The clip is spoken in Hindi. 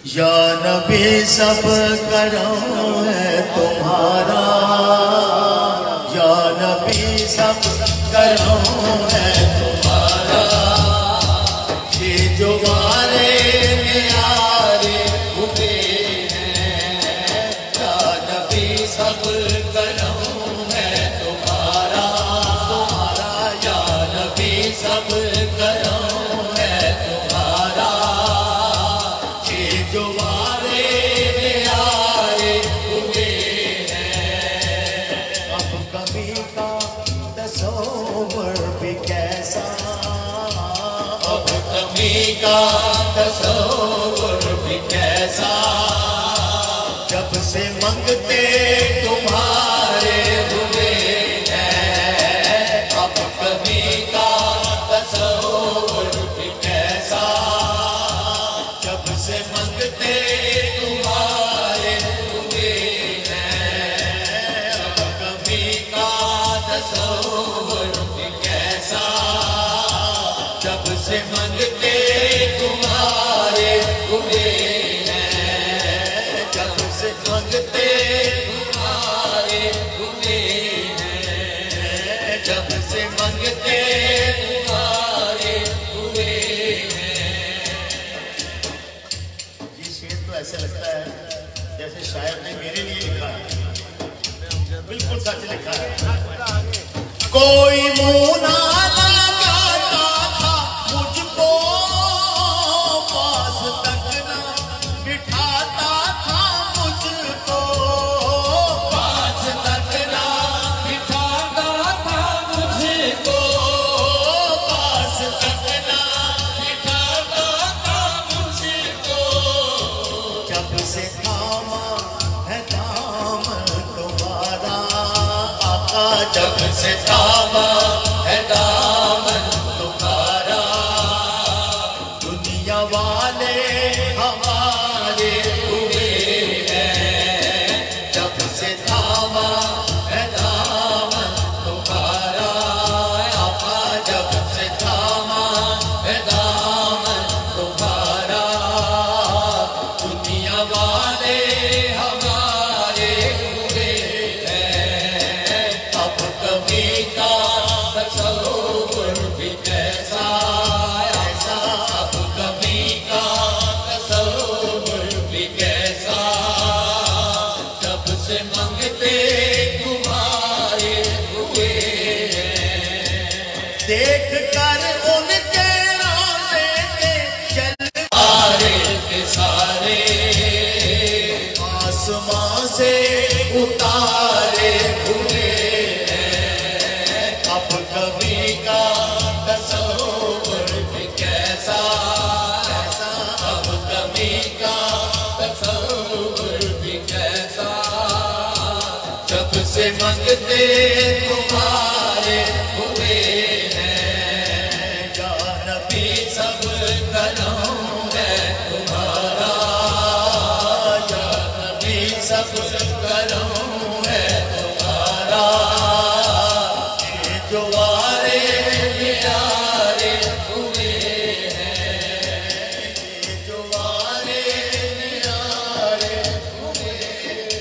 या नबी सब करम है तुम्हारा, या नबी सब करम है तुम्हारा। ये जो वारे न्यारे हुए हैं, या नबी सब करम है तुम्हारा, तुम्हारा। या नबी सब करम है तुम्हारा। ये जो वारे न्यारे हुए हैं, अब कभी का तस्वर भी कैसा, अब कभी का तस्वर भी कैसा। जब से मंगते तुम्हारे हुए हैं, अब कभी का तस्वर भी कैसा। जब से मंगते तुम्हारे हुए हैं, अब कभी का तस्वर भी कैसा। जब से मंगते तुम्हारे हुए हैं, जब से मंगते तुम्हारे हुए हैं, जब से मंगते तुम्हारे हुए हैं। ये शेर तो ऐसे लगता है जैसे शायर ने मेरे लिए लिखा है, बिल्कुल सच लिखा है। कोई मुंह ना लगाता था मुझको, पास तक ना बिठाता था मुझको, पास तक ना बिठाता था मुझको, पास तक ना बिठाता था मुझको। जब से थामा है दामन तुम्हारा आका, जब से थामा है दामन तुम्हारा। दुनिया वाले हमारे हुए हैं, जब से थामा है दामन तुम्हारा आका, जब से थामा है दामन तुम्हारा। दुनिया वाले हमारे हुए हैं, अब कभी का तस्वर भी कैसा, ऐसा। अब कभी का तस्वर भी कैसा। जब से मंगते तुम्हारे हुए हैं, देख कर उनके रोज़े के जलवारे के सारे आसमां से उतारे हुए हैं। अब कभी का तस्वर भी कैसा, ऐसा। अब कभी का तस्वर भी कैसा। जब से मंगते तुम्हारे हुए हैं, या नबी सब करम है तुम्हारा, या नबी सब करम है तुम्हारा। ये जो वारे न्यारे हुए हैं, ये जो वारे न्यारे हुए हैं।